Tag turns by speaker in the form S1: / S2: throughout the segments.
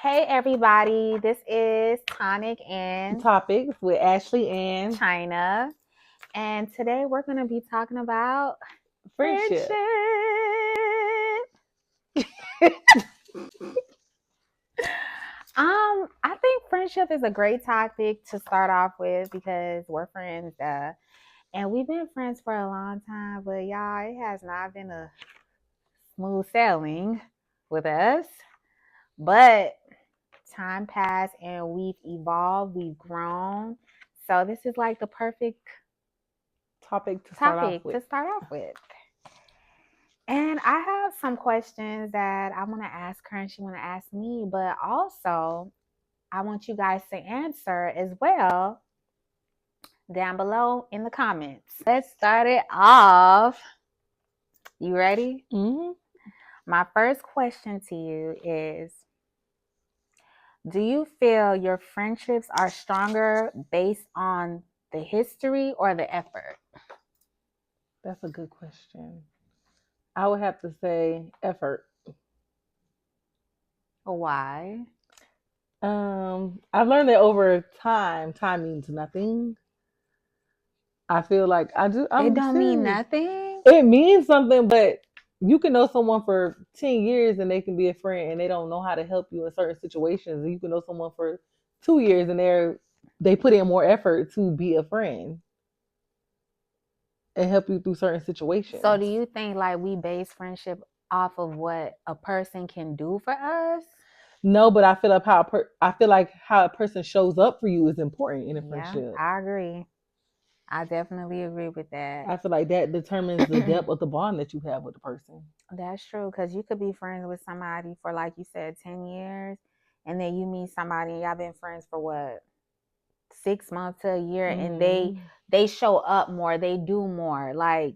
S1: Hey everybody, this is Tonic and
S2: Topics with Ashley and
S1: China, and today we're going to be talking about
S2: friendship.
S1: friendship. I think friendship is a great topic to start off with because we're friends, and we've been friends for a long time, but y'all, it has not been a smooth sailing with us. But time passed and we've evolved, we've grown. So this is like the perfect
S2: Topic to start
S1: topic
S2: off with.
S1: to start off with. And I have some questions that I want to ask her and she want to ask me, but also I want you guys to answer as well down below in the comments. Let's start it off. You ready?
S2: Mm-hmm.
S1: My first question to you is, do you feel your friendships are stronger based on the history or the effort?
S2: That's a good question. I would have to say effort.
S1: Why?
S2: I've learned that over time means nothing. I feel like
S1: It
S2: I'm
S1: don't mean
S2: serious.
S1: nothing.
S2: It means something, but you can know someone for 10 years and they can be a friend and they don't know how to help you in certain situations. And you can know someone for 2 years and they put in more effort to be a friend and help you through certain situations.
S1: So do you think like we base friendship off of what a person can do for us?
S2: No, but I feel like how a person shows up for you is important in a
S1: Yeah,
S2: friendship.
S1: I agree. I definitely agree with that.
S2: I feel like that determines the depth of the bond that you have with the person.
S1: That's true because you could be friends with somebody for, like you said, 10 years, and then you meet somebody and y'all been friends for what, 6 months to a year, and they show up more, they do more, like,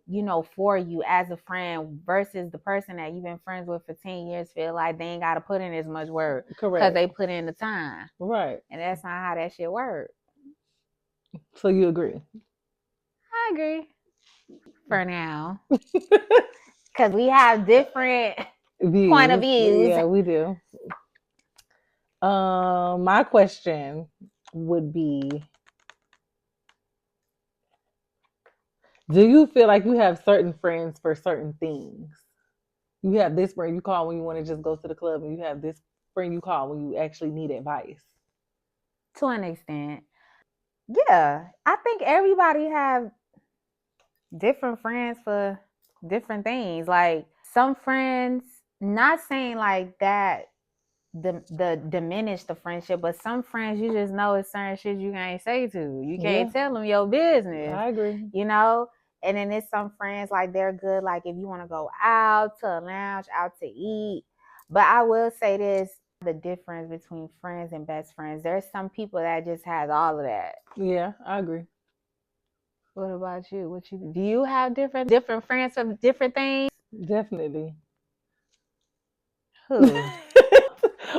S1: for you as a friend versus the person that you've been friends with for 10 years feel like they ain't got to put in as much work because they put in the time.
S2: Right.
S1: And that's not how that shit works.
S2: So you agree?
S1: I agree for now because we have different point of views.
S2: Yeah, we do. My question would be, do you feel like you have certain friends for certain things? You have this friend you call when you want to just go to the club, and you have this friend you call when you actually need advice.
S1: To an extent, yeah, I think everybody have different friends for different things. Like some friends, not saying like that the diminish the friendship, but some friends you just know it's certain shit you can't say to. You can't tell them your business.
S2: I agree.
S1: And then there's some friends like they're good, like if you want to go out to a lounge, out to eat. But I will say this, the difference between friends and best friends. There's some people that just has all of that.
S2: Yeah, I agree.
S1: What about you? Do you have different friends for different things?
S2: Definitely.
S1: Who?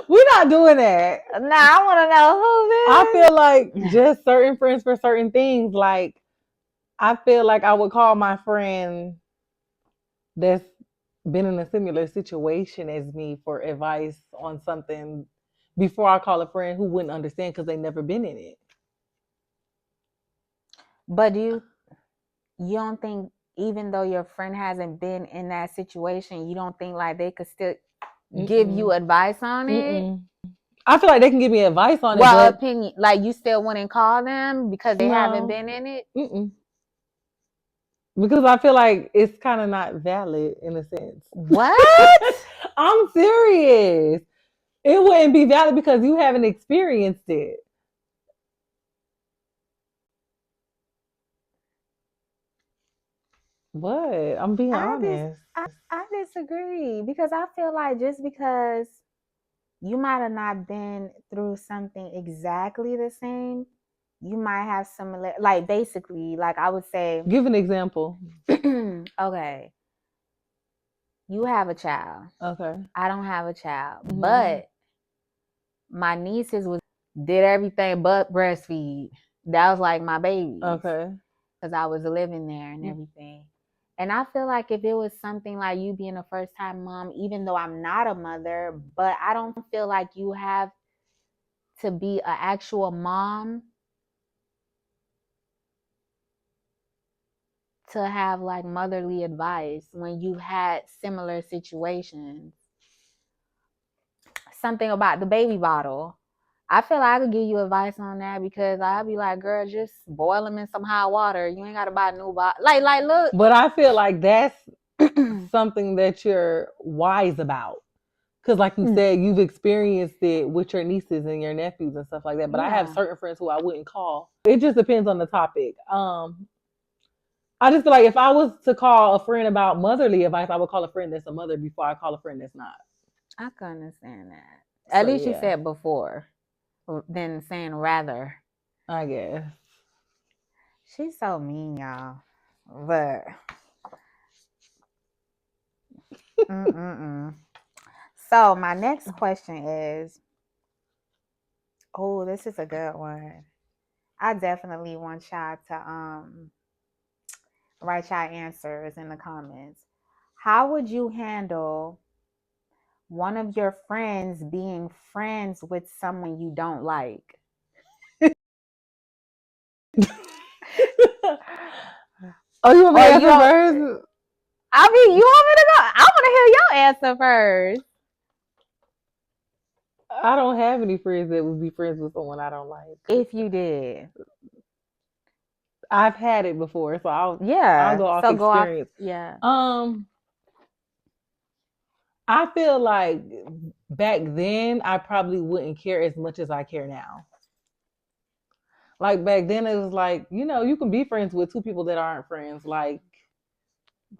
S2: We're not doing that.
S1: Nah, I want to know who this.
S2: I feel like just certain friends for certain things. Like I feel like I would call my friend that's been in a similar situation as me for advice on something before I call a friend who wouldn't understand because they never been in it.
S1: But you don't think, even though your friend hasn't been in that situation, you don't think like they could still give you advice on it?
S2: I feel like they can give me advice on it.
S1: Well, opinion, like you still wouldn't call them because they haven't
S2: No.
S1: been in it?
S2: Because I feel like it's kind of not valid in a sense.
S1: What?
S2: I'm serious. It wouldn't be valid because you haven't experienced it. What? I'm being honest.
S1: I disagree because I feel like just because you might have not been through something exactly the same, you might have similar, like basically, like I would say,
S2: give an example.
S1: Okay, you have a child.
S2: Okay.
S1: I don't have a child, but my nieces did everything but breastfeed. That was like my baby.
S2: Okay.
S1: Because I was living there and everything. And I feel like if it was something like you being a first time mom, even though I'm not a mother, but I don't feel like you have to be an actual mom to have like motherly advice when you've had similar situations. Something about the baby bottle. I feel like I could give you advice on that because I'd be like, girl, just boil them in some hot water. You ain't got to buy a new bottle. Like, look.
S2: But I feel like that's something that you're wise about. Because like you said, you've experienced it with your nieces and your nephews and stuff like that. But I have certain friends who I wouldn't call. It just depends on the topic. I just feel like if I was to call a friend about motherly advice, I would call a friend that's a mother before I call a friend that's not.
S1: I can understand that. At least you said before than saying rather.
S2: I guess.
S1: She's so mean, y'all. But So my next question is, oh, this is a good one. I definitely want y'all to write y'all answers in the comments. How would you handle one of your friends being friends with someone you don't like?
S2: Oh, you want me to answer first?
S1: I mean, you want me to go? I want to hear your answer first.
S2: I don't have any friends that would be friends with someone I don't like.
S1: If you did.
S2: I've had it before, so I'll go off experience. I feel like back then I probably wouldn't care as much as I care now. Like back then it was like, you can be friends with two people that aren't friends. Like,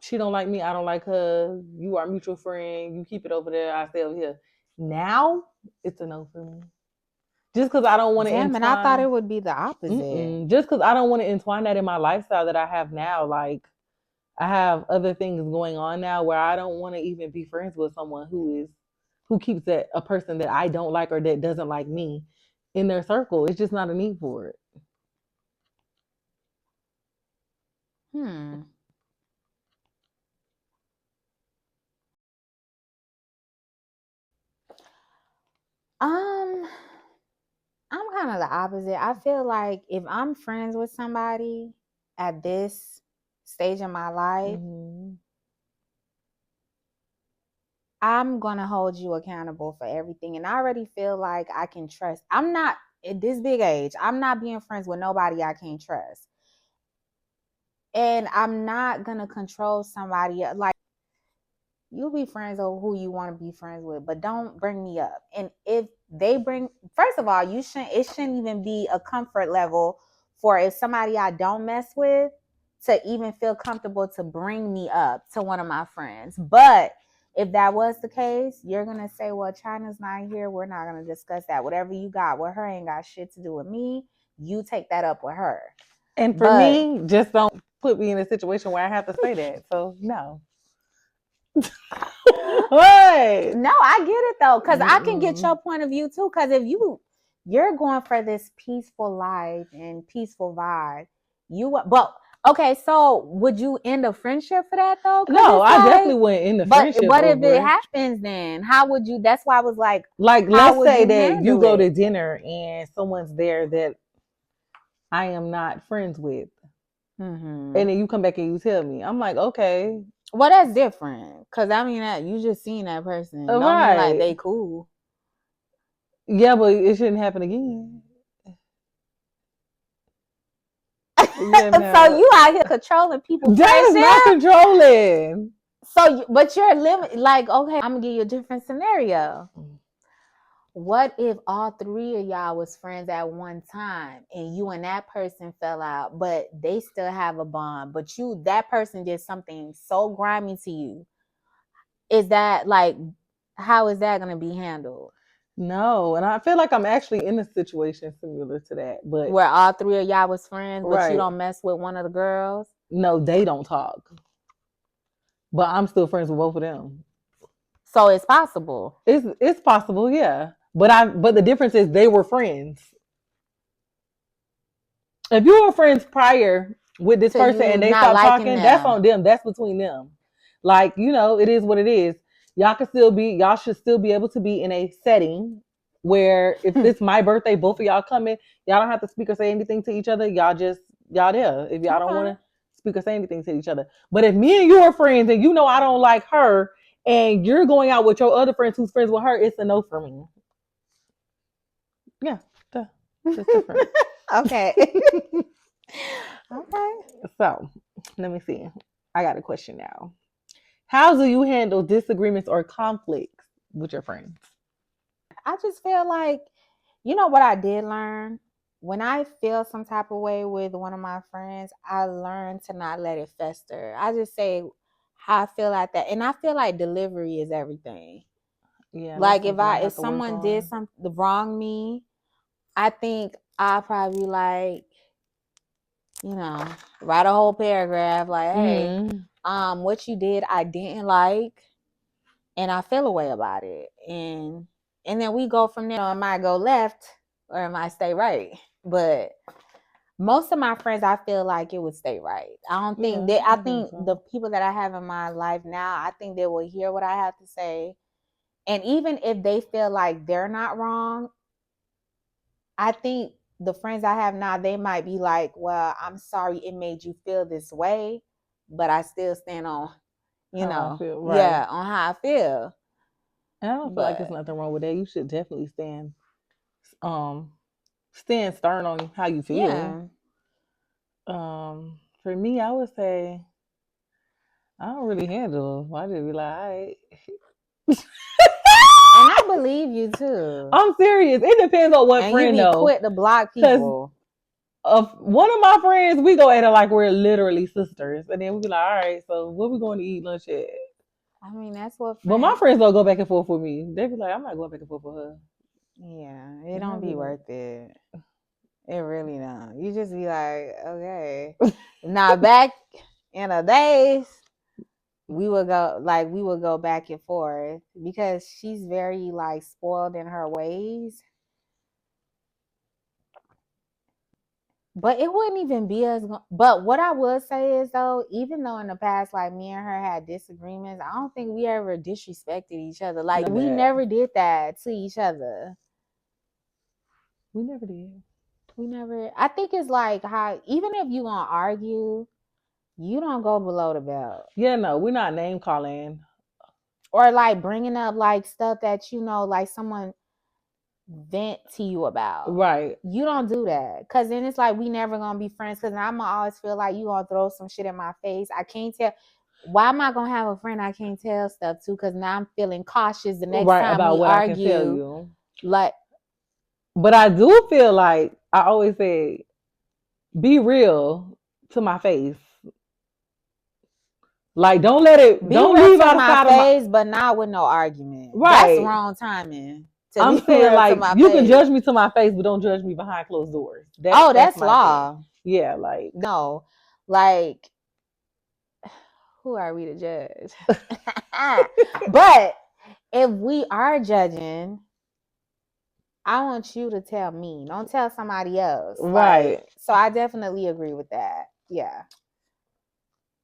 S2: she don't like me, I don't like her. You are a mutual friend. You keep it over there, I stay over here. Now it's a no for me. Just because I don't want to
S1: entwine. And I thought it would be the opposite.
S2: Just because I don't want to entwine that in my lifestyle that I have now. Like, I have other things going on now where I don't want to even be friends with someone who keeps a person that I don't like or that doesn't like me in their circle. It's just not a need for it. I'm kind of the opposite. I feel like if I'm friends with somebody at this stage in my life, I'm going to hold you accountable for everything. And I already feel like I can trust. I'm not, at this big age, I'm not being friends with nobody I can't trust. And I'm not going to control somebody. Like, you be friends with who you want to be friends with, but don't bring me up. And if they bring, first of all, it shouldn't even be a comfort level for if somebody I don't mess with to even feel comfortable to bring me up to one of my friends. But if that was the case, you're going to say, well, China's not here. We're not going to discuss that. Whatever you got with her ain't got shit to do with me. You take that up with her. And for me, just don't put me in a situation where I have to say that. So, no. What?
S1: No, I get it though, because I can get your point of view too. Because if you're going for this peaceful life and peaceful vibe, okay. So would you end a friendship for that though?
S2: No, I definitely wouldn't end a friendship.
S1: But if it happens, then how would you? That's why I was like,
S2: let's say that you go to dinner and someone's there that I am not friends with, and then you come back and you tell me, I'm like, okay.
S1: Well, that's different. Cause I mean, that you just seen that person. Don't mean like they cool.
S2: Yeah, but it shouldn't happen again.
S1: So you out here controlling people.
S2: That is not controlling.
S1: So, but you're like, okay, I'm gonna give you a different scenario. What if all three of y'all was friends at one time and you and that person fell out, but they still have a bond, but that person did something so grimy to you? Is that like, how is that going to be handled?
S2: No, and I feel like I'm actually in a situation similar to that, but
S1: where all three of y'all was friends, but you don't mess with one of the girls?
S2: No, they don't talk, but I'm still friends with both of them.
S1: So it's possible.
S2: It's possible, yeah. But the difference is they were friends. If you were friends prior with this
S1: to
S2: person
S1: you
S2: and they
S1: not
S2: stop
S1: liking
S2: talking, that's
S1: them.
S2: on them. That's between them. Like, it is what it is. Y'all should still be able to be in a setting where if it's my birthday, both of y'all coming, y'all don't have to speak or say anything to each other. Y'all there. If y'all don't want
S1: Okay.
S2: to speak or say anything to each other. But if me and you are friends and I don't like her and you're going out with your other friends who's friends with her, it's a no for me. Yeah, that's different.
S1: Okay. Okay.
S2: So, let me see. I got a question now. How do you handle disagreements or conflicts with your friends?
S1: I just feel like, you know what I did learn? When I feel some type of way with one of my friends, I learned to not let it fester. I just say how I feel like that. And I feel like delivery is everything.
S2: Yeah, that's
S1: Like
S2: something I
S1: if
S2: have to work
S1: someone did
S2: on.
S1: something wrong me, I think I'll probably like, write a whole paragraph like, hey,
S2: Mm.
S1: what you did I didn't like and I feel a way about it. And then we go from there. It might go left or it might stay right. But most of my friends, I feel like it would stay right. I don't think
S2: Yeah,
S1: that. I
S2: I think
S1: think the
S2: so.
S1: people that I have in my life now, I think they will hear what I have to say. And even if they feel like they're not wrong, I think the friends I have now, they might be like, well, I'm sorry it made you feel this way, but I still stand on,
S2: How I feel, right?
S1: yeah, on how I feel.
S2: And I don't feel like there's
S1: But
S2: nothing wrong with that. You should definitely um, stand stern on how you feel.
S1: yeah.
S2: For me, I would say I don't really handle. I just be like, all right.
S1: And I believe you too.
S2: I'm serious. It depends on what
S1: And you
S2: friend
S1: be
S2: though,
S1: quick to block
S2: because
S1: people.
S2: of one of my friends, we go at it like we're literally sisters, and then we be like, all right, so what we going to eat lunch at?
S1: I mean, that's what
S2: But my
S1: friends.
S2: friends don't go back and forth with me. They be like, I'm not going back and forth with her.
S1: Yeah, it
S2: And I'll
S1: don't
S2: be
S1: be
S2: like,
S1: worth it. It really don't. You just be like, okay. Now back in the days, we would go back and forth because she's very like spoiled in her ways. But it wouldn't even be as. But what I would say is though, even though in the past, like me and her had disagreements, I don't think we ever disrespected each other. Like we
S2: that.
S1: never did that to each other.
S2: We never did.
S1: We never. I think it's like how even if you gonna argue, you don't go below the belt
S2: Yeah, no, we're not name calling.
S1: or like bringing up like stuff that like someone vent to you about.
S2: Right.
S1: You don't do that because then it's like we never gonna be friends. Because I'm gonna always feel like you gonna throw some shit in my face. I can't tell. Why am I gonna have a friend I can't tell stuff to? Because now I'm feeling cautious the next
S2: Right,
S1: time
S2: about
S1: we
S2: what I can tell
S1: argue.
S2: you.
S1: Like,
S2: But I do feel like I always say, be real to my face. Like,
S1: be
S2: don't
S1: real
S2: leave
S1: to
S2: out of
S1: my
S2: sight of my,
S1: face, but not with no argument. That's
S2: right.
S1: wrong timing. To be
S2: I'm saying
S1: real to
S2: like,
S1: my
S2: you can
S1: face.
S2: judge me to my face, but don't judge me behind closed doors.
S1: Oh,
S2: That's
S1: that's
S2: my thing.
S1: law.
S2: Yeah, like,
S1: No, like who are we to judge? But if we are judging, I want you to tell me. Don't tell somebody else. Like,
S2: right.
S1: so I definitely agree with that. Yeah.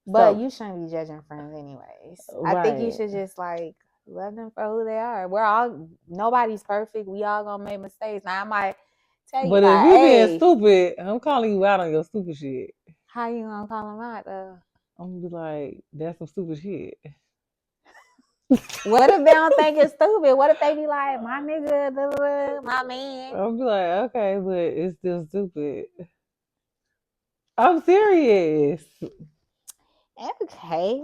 S1: But
S2: So,
S1: you shouldn't be judging friends anyways. I think you
S2: right.
S1: should just like love them for who they are. Nobody's perfect. We all gonna make mistakes. Now I might tell you
S2: But if
S1: like,
S2: you being
S1: hey,
S2: stupid, I'm calling you out on your stupid shit.
S1: how you gonna call them out though?
S2: I'm gonna be like, that's some stupid shit.
S1: What if they don't think it's stupid? What if they be like, my nigga, blah, blah, blah, my man?
S2: I'll be like, okay, but it's still stupid. I'm serious.
S1: Okay.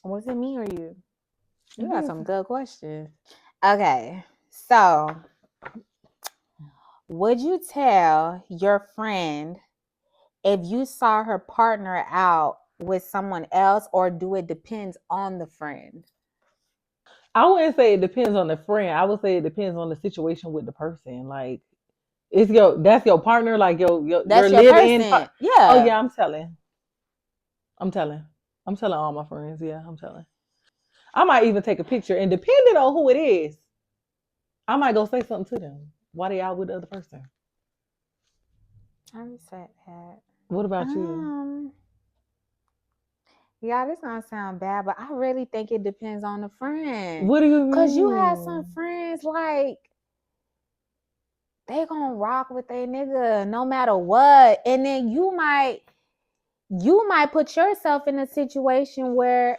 S1: Was it me or you? You got some good questions. Okay. So, would you tell your friend if you saw her partner out with someone else, or do it depends on the friend?
S2: I wouldn't say it depends on the friend. I would say it depends on the situation with the person. Like, that's your partner, like your
S1: That's your
S2: live in.
S1: person.
S2: Oh
S1: Yeah.
S2: yeah, I'm telling, I'm telling all my friends. Yeah, I'm telling. I might even take a picture, and depending on who it is, I might go say something to them while they out with the other person.
S1: I respect that.
S2: What about you?
S1: Yeah, this gonna sound bad, but I really think it depends on the friend.
S2: What do you mean?
S1: Cause you have some friends like they gonna rock with their nigga no matter what, and then you might put yourself in a situation where,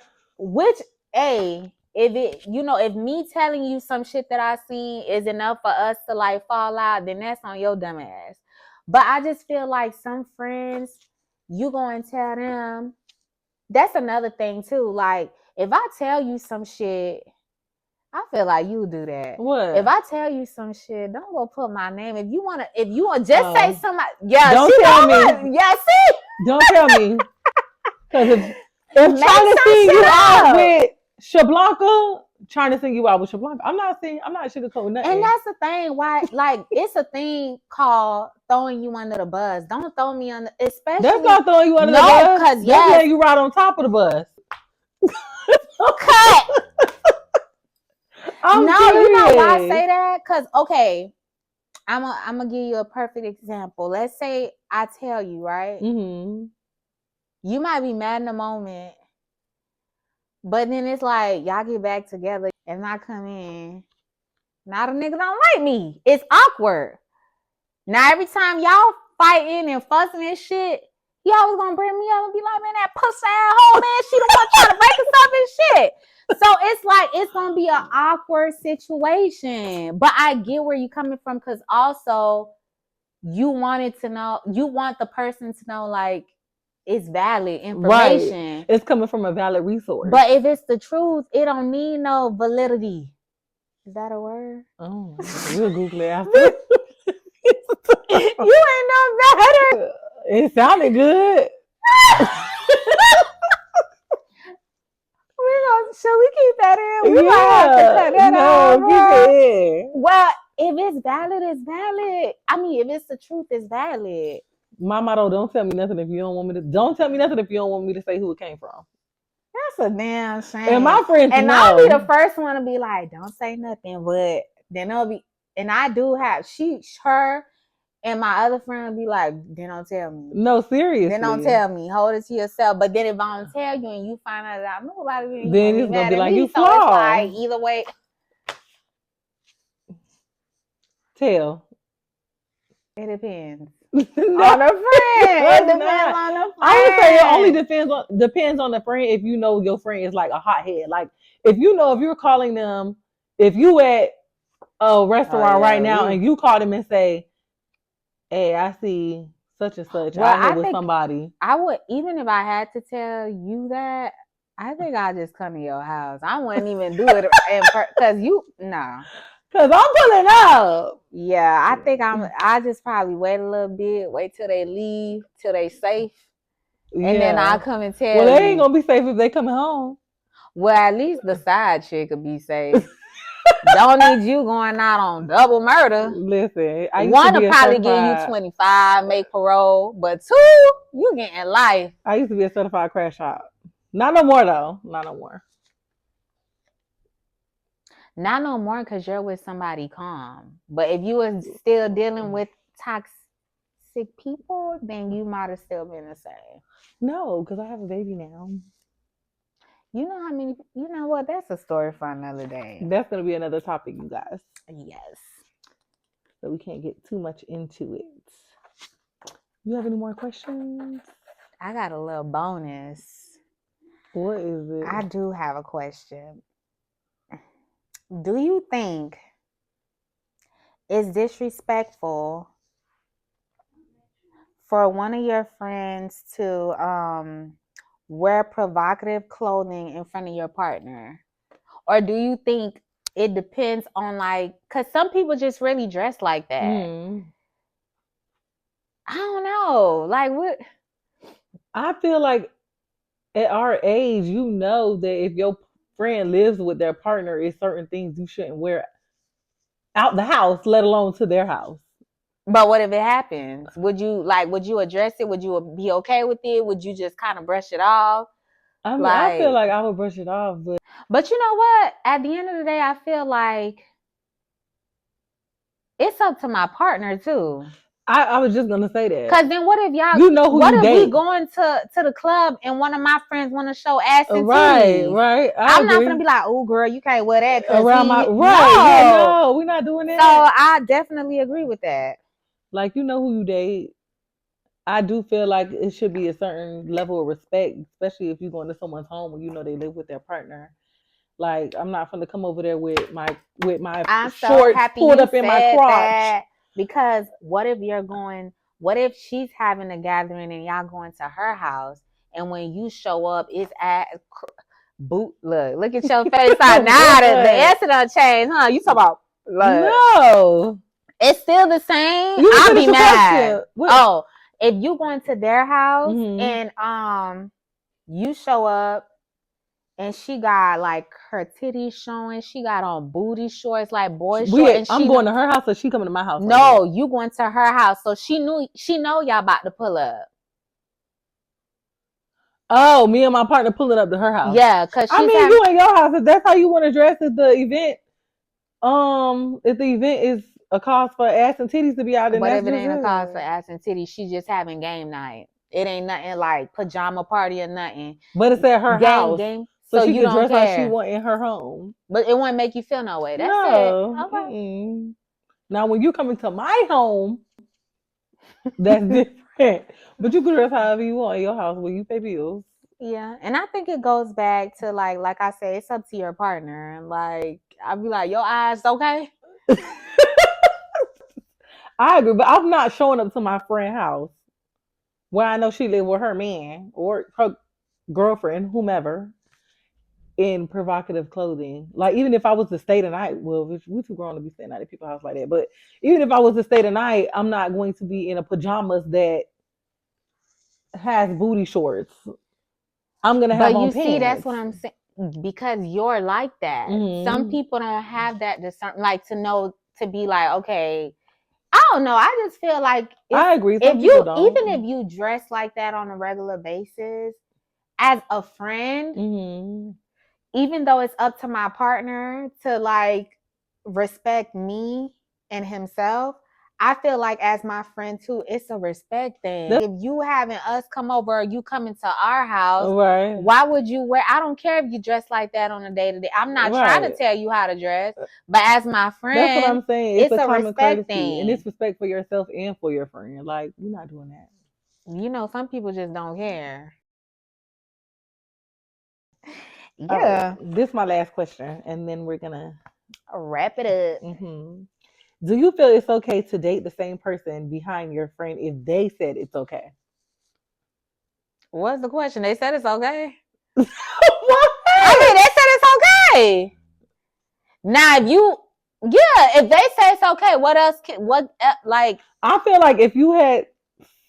S1: if me telling you some shit that I seen is enough for us to like fall out, then that's on your dumb ass. But I just feel like some friends, you go and tell them. That's another thing too. Like if I tell you some shit, I feel like you do that.
S2: What?
S1: If I tell you some shit, don't go put my name. If you want just say somebody. Yeah,
S2: don't tell me.
S1: Yeah, see.
S2: Don't tell me. Because if trying to see you out with Shablanca, trying to sing you out with Shablanca, I'm not sugarcoating nothing.
S1: And that's the thing. Why? Like it's a thing called throwing you under the bus. Don't throw me under. Especially
S2: that's not throwing you under the bus. No, because that's letting you ride on top of the bus.
S1: Cut. You know why I say that? Because okay, I'm gonna give you a perfect example. Let's say I tell you, right?
S2: Mm-hmm.
S1: You might be mad in the moment, but then it's like y'all get back together and I come in. Now the nigga don't like me. It's awkward. Now every time y'all fighting and fussing and shit, he always gonna bring me up and be like, man, that pussy asshole, man, she the one trying to break us up and shit. So it's like it's gonna be an awkward situation. But I get where you're coming from, because also you want the person to know like it's valid information.
S2: Right. It's coming from a valid resource.
S1: But if it's the truth, it don't need no validity. Is that a word?
S2: Oh, we'll Google it after.
S1: You ain't no better.
S2: It sounded good.
S1: Should we keep that in? We might have to cut that out.
S2: Keep it in.
S1: Well, if it's valid, it's valid. I mean, if it's the truth, it's valid.
S2: My motto: don't tell me nothing if you don't want me to. Don't tell me nothing if you don't want me to say who it came from.
S1: That's a damn shame.
S2: And my friends know.
S1: I'll be the first one to be like, don't say nothing. But then I'll be, and I do have her. And my other friend would be like, then don't tell me.
S2: No, seriously.
S1: Then don't tell me. Hold it to yourself. But then if I don't tell you and you find out that I know about it,
S2: then it's going to be like, you
S1: flawed. So it's like, either way.
S2: Tell.
S1: It depends. On the friend. It depends on the friend.
S2: I would say it only depends on the friend if you know your friend is like a hothead. Like, if you know, if you're calling them, if you at a restaurant right now and you call them and say, hey, I see such and such. Well, I with somebody.
S1: I would, even if I had to tell you that, I think I'd just come to your house. I wouldn't even do it because
S2: Because I'm pulling up.
S1: Yeah, I think I just probably wait a little bit, wait till they leave, till they safe. And then I'll come and tell you.
S2: Well, they ain't going to be safe if they coming home.
S1: Well, at least the side chick could be safe. Don't need you going out on double murder.
S2: Listen,
S1: one will probably give you 25, make parole, but 2, you getting life.
S2: I used to be a certified crash shop. Not no more though. Not no more.
S1: Not no more because you're with somebody calm. But if you were still dealing with toxic people, then you might have still been the same.
S2: No, because I have a baby now.
S1: You know how many? You know what? That's a story for another day.
S2: That's gonna be another topic, you guys.
S1: Yes.
S2: So we can't get too much into it. You have any more questions?
S1: I got a little bonus.
S2: What is it?
S1: I do have a question. Do you think it's disrespectful for one of your friends to wear provocative clothing in front of your partner? Or do you think it depends on because some people just really dress like that? I don't know. What?
S2: I feel like at our age, you know that if your friend lives with their partner, it's certain things you shouldn't wear out the house, let alone to their house.
S1: But what if it happens? Would you address it? Would you be okay with it? Would you just kind of brush it off?
S2: I mean, I feel like I would brush it off,
S1: but you know what? At the end of the day, I feel like it's up to my partner too.
S2: I was just gonna say that.
S1: Cause then what if y'all?
S2: You know who
S1: what
S2: you
S1: if
S2: date.
S1: we going to the club and one of my friends want to show ass and
S2: Right,
S1: titties?
S2: right.
S1: I'm not gonna be like, oh girl, you can't wear that. Cause
S2: around my
S1: no.
S2: Yeah, no, we're not doing that.
S1: So I definitely agree with that.
S2: Like, you know who you date. I do feel like it should be a certain level of respect, especially if you're going to someone's home when you know they live with their partner. Like, I'm not gonna come over there with my
S1: I'm so
S2: shorts
S1: happy
S2: pulled
S1: you
S2: up in my
S1: said
S2: crotch.
S1: that, because what if you're going? What if she's having a gathering and y'all going to her house, and when you show up, it's at boot. Look at your face. Now the answer done changed, huh? You talk about
S2: no.
S1: It's still the same.
S2: You
S1: I'll be mad. Oh, if you going to their house and you show up and she got like her titties showing, she got on booty shorts like boy shorts. And
S2: I'm going to her house, or she coming to my house?
S1: No, you going to her house, so she know y'all about to pull up.
S2: Oh, me and my partner pulling up to her house.
S1: Yeah, cause
S2: I mean, you in your house. If that's how you want to dress at the event, if the event is a cause for ass and titties to be out, then
S1: but
S2: that's
S1: if it ain't a cause for ass and titties, she just having game night. It ain't nothing like pajama party or nothing.
S2: But it's at her house.
S1: Game.
S2: So she can dress how she want in her home.
S1: But it won't make you feel no way. That's it. Okay.
S2: Now, when you come into my home, that's different. But you can dress however you want in your house when you pay bills.
S1: Yeah, and I think it goes back to like I said, it's up to your partner. And like I'd be like, your eyes okay?
S2: I agree, but I'm not showing up to my friend's house where I know she live with her man or her girlfriend, whomever, in provocative clothing. Like, even if I was to stay the night, well, we're too grown to be staying at people's house like that. But even if I was to stay the night, I'm not going to be in a pajamas that has booty shorts. I'm gonna have on pants. But you see,
S1: that's what I'm saying, because you're like that. Some people don't have that discernment, like to know, to be like, okay, I don't know. I just feel like
S2: I agree.
S1: If you don't. Even if you dress like that on a regular basis, as a friend, even though it's up to my partner to like respect me and himself, I feel like as my friend too, it's a respect thing. If you having us come over or you coming to our house, right, why would you wear? I don't care if you dress like that on a day-to-day. I'm not trying to tell you how to dress, but as my friend,
S2: that's what I'm saying. It's a common respect thing, and it's respect for yourself and for your friend. Like, you're not doing that.
S1: You know, some people just don't care. Yeah.
S2: This is my last question, and then we're gonna
S1: wrap it up.
S2: Do you feel it's okay to date the same person behind your friend if they said it's okay?
S1: What's the question? They said it's okay. What? I mean, they said it's okay. Now, if they say it's okay, what else? Like?
S2: I feel like if you had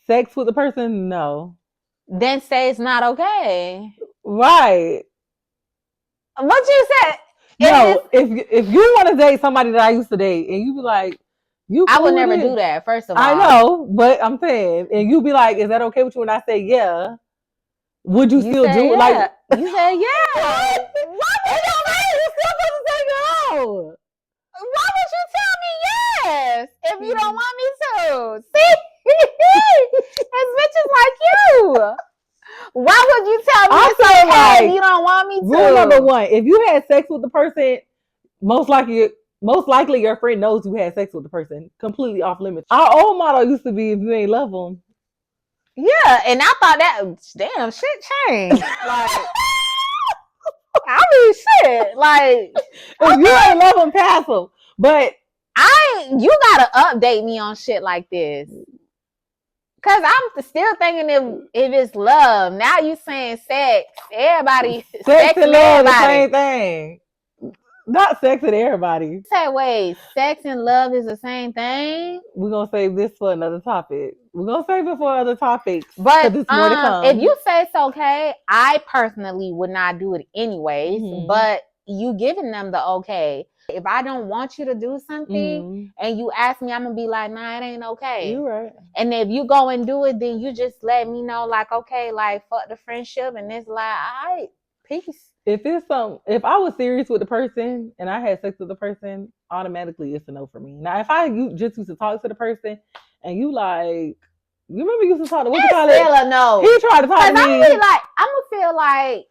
S2: sex with the person, no.
S1: Then say it's not okay.
S2: Right.
S1: What you said?
S2: No, if you want to date somebody that I used to date, and you be like,
S1: I would never do that. First of all,
S2: I know, but I'm saying, and you be like, is that okay with you? And I say, yeah. Would you still do it? Like,
S1: you said, yeah. Why would you say no? Why would you tell me yes if you don't want me to? See, it's bitches like you. Why would you tell me it's okay if you don't want me to?
S2: Rule number one: if you had sex with the person, most likely your friend knows you had sex with the person. Completely off limits. Our old motto used to be, if you ain't love them.
S1: Yeah, and I thought that, damn, shit changed. Like, I mean, shit. Like,
S2: if you ain't love them, pass them. But
S1: you gotta update me on shit like this. Cause I'm still thinking if it's love. Now you saying sex. Everybody
S2: sex and love the same thing. Not sex and everybody.
S1: Say, wait, sex and love is the same thing?
S2: We're gonna save this for another topic. We're gonna save it for other topics.
S1: But it's more to come. If you say it's okay, I personally would not do it anyways. But you giving them the okay. If I don't want you to do something and you ask me, I'm gonna be like, nah, it ain't okay.
S2: You're right.
S1: And if you go and do it, then you just let me know, like, okay, like, fuck the friendship, and it's like, all right, peace.
S2: If I was serious with the person and I had sex with the person, automatically it's a no for me. Now, if I just used to talk to the person and you like, you remember you used to talk to, what you
S1: It's
S2: call
S1: still
S2: it?
S1: a no.
S2: He tried to talk to
S1: Cause I'm
S2: me.
S1: really like, I'm gonna feel like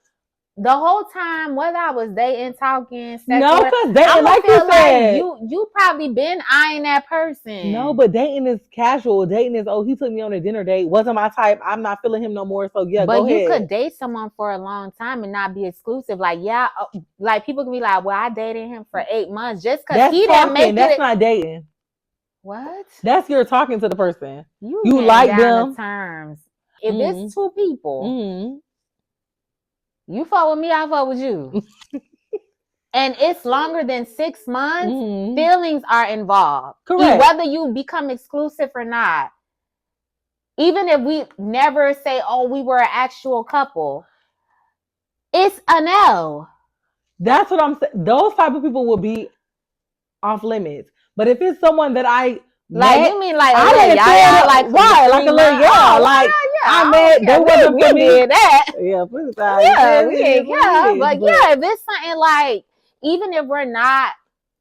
S1: the whole time, whether I was dating, talking, sexual,
S2: No, because
S1: I'm
S2: dating,
S1: gonna
S2: like
S1: feel
S2: you said,
S1: you probably been eyeing that person.
S2: no, but dating is casual. Dating is, oh, he took me on a dinner date. Wasn't my type. I'm not feeling him no more. So yeah,
S1: but
S2: go
S1: you
S2: ahead.
S1: could date someone for a long time and not be exclusive. Like, yeah, like people can be like, well, I dated him for 8 months just because
S2: That's
S1: he
S2: talking.
S1: didn't make
S2: That's
S1: it.
S2: not dating.
S1: What?
S2: That's you're talking to the person.
S1: You
S2: You
S1: getting
S2: like
S1: down
S2: them.
S1: to terms. If
S2: Mhm.
S1: it's two people,
S2: Mm-hmm.
S1: you fuck with me, I fuck with you. And it's longer than 6 months,
S2: Mm-hmm.
S1: feelings are involved.
S2: Correct.
S1: Whether you become exclusive or not. Even if we never say, oh, we were an actual couple, it's a no.
S2: That's what I'm saying. Those type of people will be off limits. But if it's someone that I
S1: Like,
S2: met,
S1: you mean like,
S2: I
S1: okay,
S2: didn't
S1: y'all like
S2: right, like a little, yeah,
S1: oh,
S2: like
S1: yeah,
S2: I met, they wasn't
S1: we
S2: for me.
S1: did that.
S2: Yeah, please,
S1: Yeah, we
S2: it is
S1: ain't
S2: what it
S1: care.
S2: is,
S1: But yeah, if it's something like, even if we're not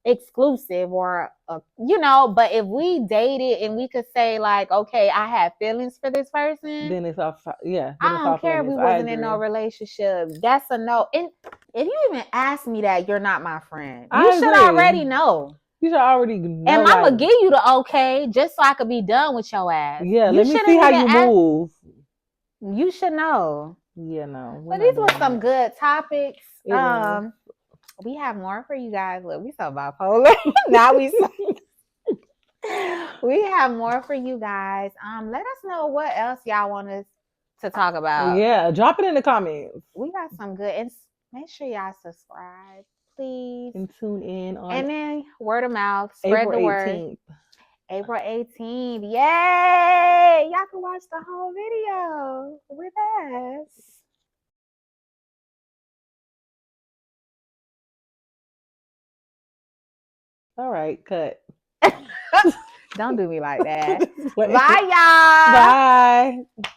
S1: exclusive or, you know, but if we dated and we could say like, okay, I have feelings for this person,
S2: then it's off. Yeah,
S1: I don't care if we wasn't in no relationship. That's a no. And if you even ask me that, you're not my friend. You should already know.
S2: You should already know.
S1: And I'm gonna give you the okay just so I could be done with your ass.
S2: Yeah,
S1: you
S2: let me see how you move.
S1: You should know.
S2: Yeah, no.
S1: But these were some good topics.
S2: It
S1: we have more for you guys. Look, we so bipolar. Now we have more for you guys. Let us know what else y'all want us to talk about.
S2: Yeah, drop it in the comments.
S1: We got some good, and make sure y'all subscribe, please,
S2: and tune in on.
S1: And then word of mouth, spread
S2: April
S1: the
S2: 18th.
S1: word. April 18th, yay! Y'all can watch the whole video with us.
S2: All right, cut.
S1: Don't do me like that.
S2: Bye,
S1: y'all.
S2: Bye.